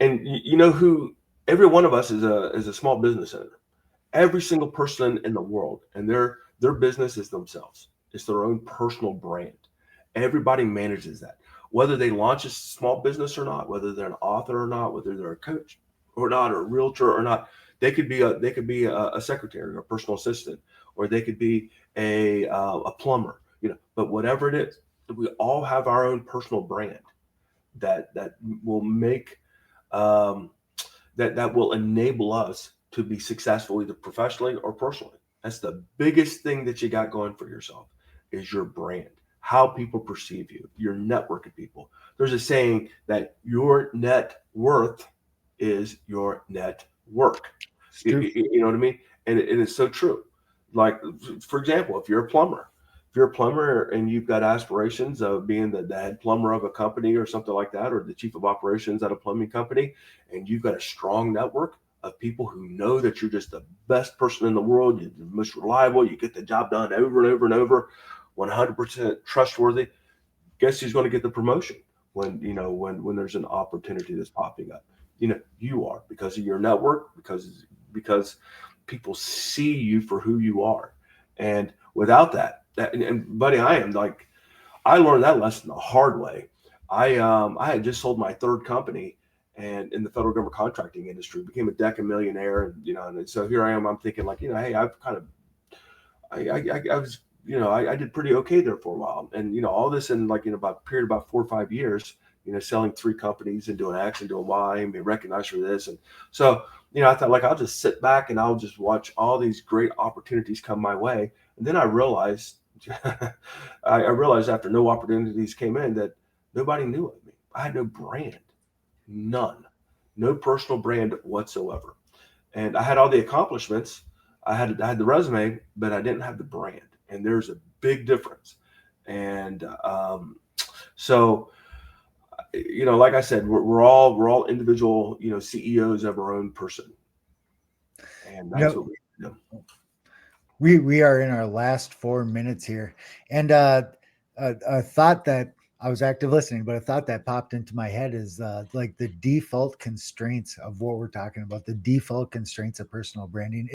And you know who every one of us is a small business owner. Every single person in the world, and their business is themselves. It's their own personal brand. Everybody manages that. Whether they launch a small business or not, whether they're an author or not, whether they're a coach or not, or a realtor or not, they could be a secretary or a personal assistant, or they could be a plumber. But whatever it is, we all have our own personal brand that will make um, that will enable us to be successful either professionally or personally. That's the biggest thing that you got going for yourself is your brand, how people perceive you, your network of people. There's a saying that your net worth is your net work. It's true. You know what I mean? And it's so true. Like, for example, if you're a plumber and you've got aspirations of being the head plumber of a company or something like that, or the chief of operations at a plumbing company, and you've got a strong network of people who know that you're just the best person in the world, you're the most reliable, you get the job done over and over and over, 100% trustworthy, guess who's going to get the promotion when there's an opportunity that's popping up? You are, because of your network, because people see you for who you are. And without and buddy, I learned that lesson the hard way. I had just sold my third company, and in the federal government contracting industry, became a deca millionaire, and so here I am. I'm thinking, like, hey, I've kind of I was, I did pretty okay there for a while. And, all this in, like, about a period of about 4 or 5 years, selling three companies and doing X and doing Y and being recognized for this. And so, I thought, like, I'll just sit back and I'll just watch all these great opportunities come my way. And then I realized, I realized after no opportunities came in that nobody knew of me. I had no brand, none, no personal brand whatsoever. And I had all the accomplishments. I had the resume, but I didn't have the brand. And there's a big difference. And so, like I said, we're all individual, CEOs of our own person, and You that's what know, we do. we are in our last 4 minutes here, and a thought that I was active listening, but a thought that popped into my head is like the default constraints of what we're talking about. The default constraints of personal branding